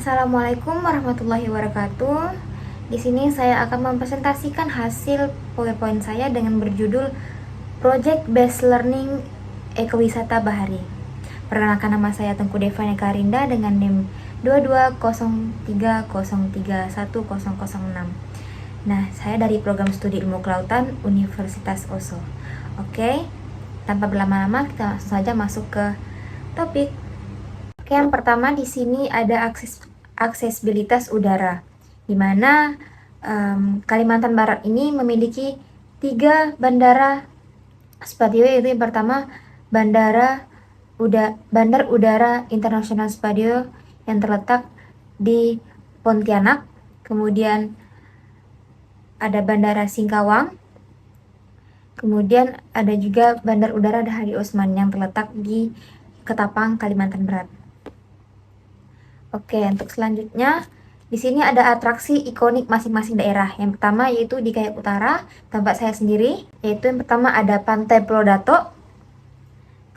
Assalamualaikum warahmatullahi wabarakatuh. Di sini saya akan mempresentasikan hasil PowerPoint saya dengan berjudul Project Based Learning Ekowisata Bahari. Perkenalkan, nama saya Tengku Devani Karinda dengan NIM 2203031006. Nah, saya dari Program Studi Ilmu Kelautan Universitas Oso. Oke, tanpa berlama-lama kita langsung saja masuk ke topik. Oke, yang pertama di sini ada aksesibilitas udara, di mana Kalimantan Barat ini memiliki 3 bandara Spadio, yaitu yang pertama Bandar Udara Internasional Spadio yang terletak di Pontianak, kemudian ada Bandara Singkawang, kemudian ada juga Bandar Udara Dahari Osman yang terletak di Ketapang, Kalimantan Barat. Oke, untuk selanjutnya di sini ada atraksi ikonik masing-masing daerah. Yang pertama yaitu di Kayak Utara, tempat saya sendiri, yaitu yang pertama ada Pantai Pulau Dato,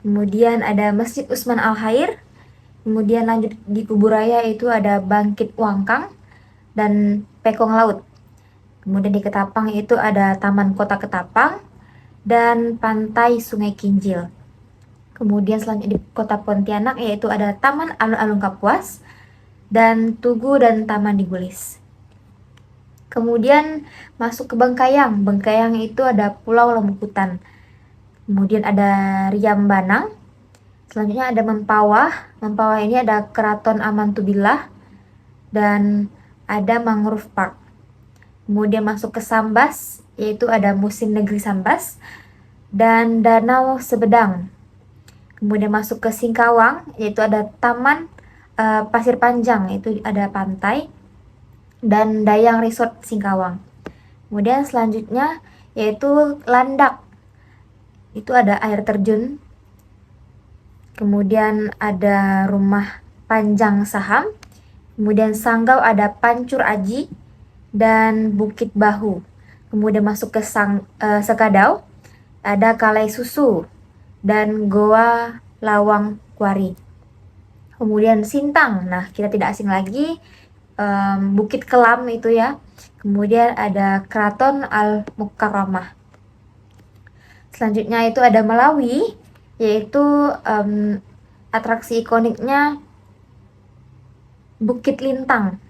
kemudian ada Masjid Usman Al-Khair, kemudian lanjut di Kuburaya itu ada Bangkit Wangkang dan Pekong Laut. Kemudian di Ketapang itu ada Taman Kota Ketapang dan Pantai Sungai Kinjil. Kemudian selanjutnya di Kota Pontianak yaitu ada Taman Alun-Alun Kapuas dan Tugu dan Taman Digulis. Kemudian masuk ke Bengkayang. Bengkayang itu ada Pulau Lembukutan. Kemudian ada Riam Banang. Selanjutnya ada Mempawah. Mempawah ini ada Keraton Amantubillah dan ada Mangrove Park. Kemudian masuk ke Sambas, yaitu ada Musim Negeri Sambas dan Danau Sebedang. Kemudian masuk ke Singkawang, yaitu ada Taman Pasir Panjang, itu ada pantai dan Dayang Resort Singkawang. Kemudian selanjutnya yaitu Landak, itu ada air terjun. Kemudian ada Rumah Panjang Saham. Kemudian Sanggau ada Pancur Aji dan Bukit Bahu. Kemudian masuk ke Sekadau, ada Kalai Susu dan Goa Lawang Kuari. Kemudian Sintang, nah kita tidak asing lagi, Bukit Kelam itu ya. Kemudian ada Keraton Al-Mukarramah. Selanjutnya itu ada Melawi, yaitu atraksi ikoniknya Bukit Lintang.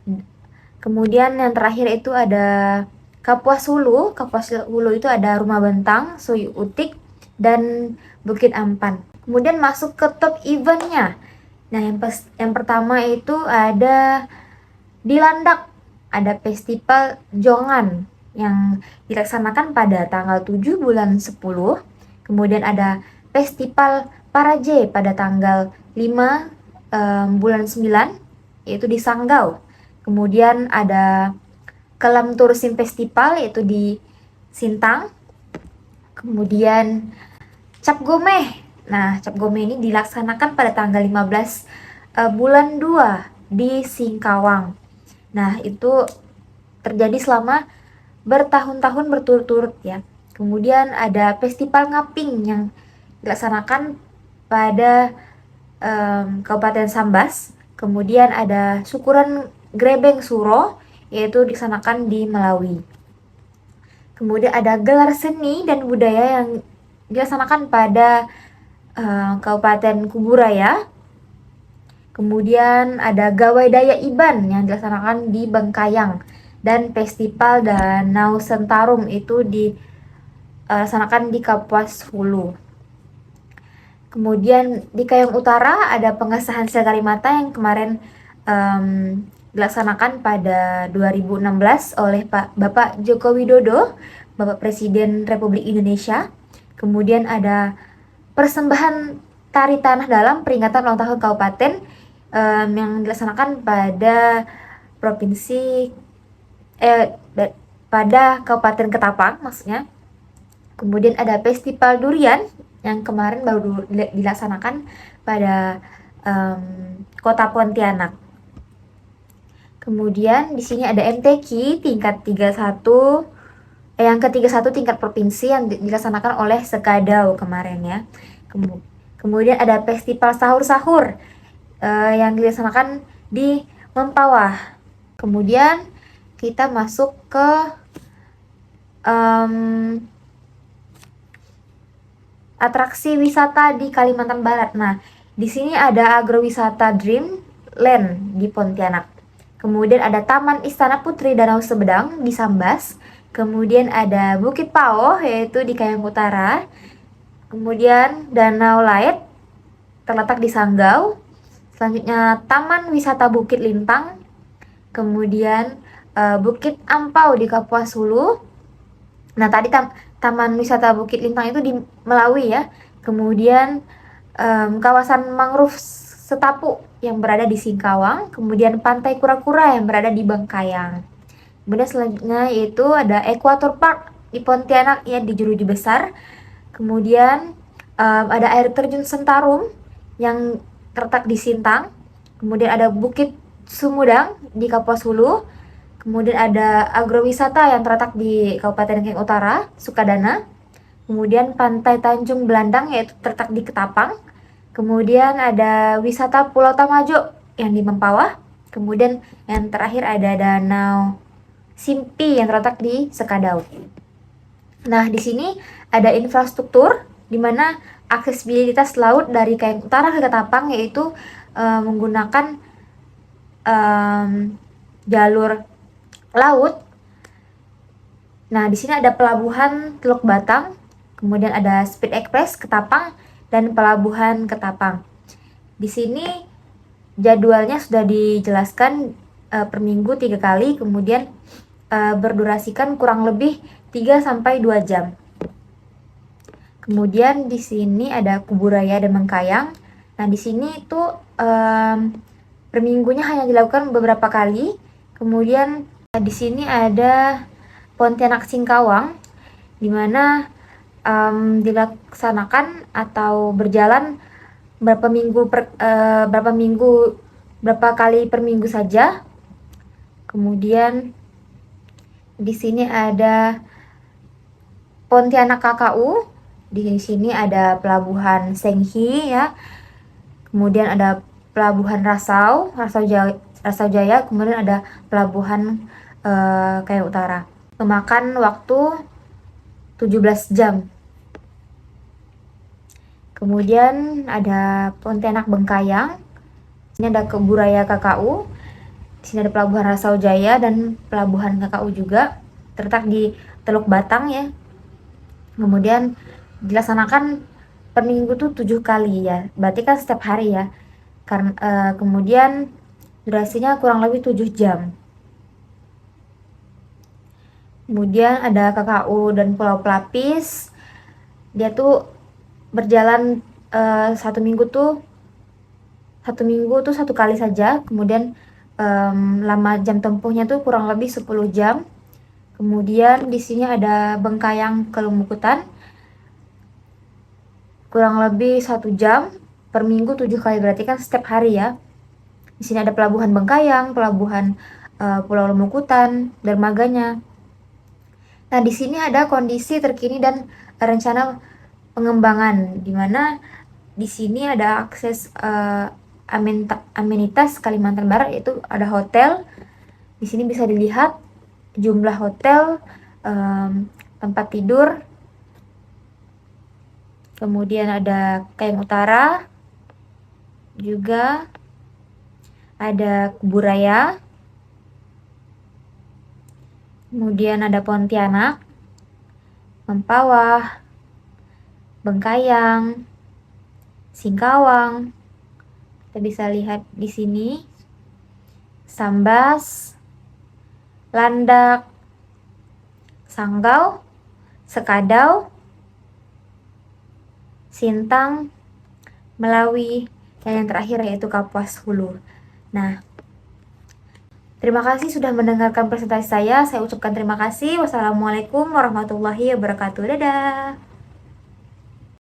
Kemudian yang terakhir itu ada Kapuas Hulu. Kapuas Hulu itu ada Rumah Bentang, Suyu Utik, dan Bukit Ampan. Kemudian masuk ke top eventnya. Nah, yang pertama itu ada di Landak, ada Festival Jongan yang dilaksanakan pada tanggal 7 bulan 10. Kemudian ada Festival Paraje pada tanggal 5 bulan 9, yaitu di Sanggau. Kemudian ada Kelam Tourism Festival, yaitu di Sintang. Kemudian Cap Gomeh. Nah, Cap Gomeh ini dilaksanakan pada tanggal 15 bulan 2 di Singkawang. Nah, itu terjadi selama bertahun-tahun berturut-turut ya. Kemudian ada Festival Ngaping yang dilaksanakan pada Kabupaten Sambas. Kemudian ada Syukuran Grebeng Suro, yaitu dilaksanakan di Melawi. Kemudian ada gelar seni dan budaya yang dilaksanakan pada Kabupaten Kuburaya. Kemudian ada Gawai Daya Iban yang dilaksanakan di Bengkayang, dan Festival Danau Sentarum itu dilaksanakan di Kapuas Hulu. Kemudian di Kayong Utara ada pengesahan Sel Karimata yang kemarin dilaksanakan pada 2016 oleh Bapak Joko Widodo, Bapak Presiden Republik Indonesia. Kemudian ada persembahan tari tanah dalam peringatan ulang tahun kabupaten yang dilaksanakan pada pada Kabupaten Ketapang maksudnya. Kemudian ada Festival Durian yang kemarin baru dilaksanakan pada Kota Pontianak. Kemudian di sini ada MTQ tingkat 31 yang ke-31 tingkat provinsi yang dilaksanakan oleh Sekadau kemarin ya. Kemudian ada Festival Sahur-Sahur yang dilaksanakan di Mempawah. Kemudian kita masuk ke atraksi wisata di Kalimantan Barat. Nah, di sini ada agrowisata Dreamland di Pontianak. Kemudian ada Taman Istana Putri Danau Sebedang di Sambas. Kemudian ada Bukit Pao yaitu di Kayang Utara. Kemudian Danau Lait terletak di Sanggau. Selanjutnya Taman Wisata Bukit Lintang. Kemudian Bukit Ampau di Kapuas Hulu. Nah, tadi Taman Wisata Bukit Lintang itu di Melawi ya. Kemudian kawasan mangrove Setapu yang berada di Singkawang. Kemudian Pantai Kura-Kura yang berada di Bengkayang. Kemudian selanjutnya yaitu ada Equator Park di Pontianak ya, di Jeruji Besar. Kemudian ada air terjun Sentarum yang terletak di Sintang. Kemudian ada Bukit Sumudang di Kapuas Hulu. Kemudian ada agrowisata yang terletak di Kabupaten Kayang Utara, Sukadana. Kemudian Pantai Tanjung Belandang yaitu terletak di Ketapang. Kemudian ada wisata Pulau Tamajo yang di Mempawah. Kemudian yang terakhir ada Danau Simpi yang terletak di Sekadau. Nah, di sini ada infrastruktur di mana aksesibilitas laut dari Kayang Utara ke Ketapang yaitu menggunakan jalur laut. Nah, di sini ada pelabuhan Teluk Batang, kemudian ada Speed Express Ketapang dan pelabuhan Ketapang. Di sini jadwalnya sudah dijelaskan per minggu 3 kali, kemudian berdurasikan kurang lebih 3 sampai 2 jam. Kemudian di sini ada Kuburaya dan Mengkayang. Nah, di sini itu per minggunya hanya dilakukan beberapa kali. Kemudian di sini ada Pontianak Singkawang, di mana dilaksanakan atau berjalan berapa kali per minggu saja. Kemudian di sini ada Pontianak KKU. Di sini ada pelabuhan Senghi ya. Kemudian ada pelabuhan Rasau Jaya, kemudian ada pelabuhan Kayang Utara. Memakan waktu 17 jam. Kemudian ada Pontianak Bengkayang. Ini ada Kuburaya KKU. Di sini ada pelabuhan Rasau Jaya dan pelabuhan KKU juga terletak di Teluk Batang ya. Kemudian dilaksanakan per minggu tuh 7 kali ya. Berarti kan setiap hari ya. Karena kemudian durasinya kurang lebih 7 jam. Kemudian ada KKU dan Pulau Pelapis. Dia tuh berjalan satu minggu tuh 1 kali saja. Kemudian lama jam tempuhnya tuh kurang lebih 10 jam. Kemudian di sini ada Bengkayang ke Lumbukutan, kurang lebih 1 jam per minggu 7 kali, berarti kan setiap hari ya. Di sini ada pelabuhan Bengkayang, pelabuhan Pulau Lumbukutan, dermaganya. Nah, di sini ada kondisi terkini dan rencana pengembangan, di mana di sini ada akses amenitas Kalimantan Barat, yaitu ada hotel. Di sini bisa dilihat jumlah hotel, tempat tidur. Kemudian ada Kayang Utara, juga ada Kuburaya. Kemudian ada Pontianak, Mempawah, Bengkayang, Singkawang. Kita bisa lihat di sini Sambas, Landak, Sanggau, Sekadau, Sintang, Melawi, dan yang terakhir yaitu Kapuas Hulu. Nah, terima kasih sudah mendengarkan presentasi saya. Saya ucapkan terima kasih. Wassalamualaikum warahmatullahi wabarakatuh. Dadah.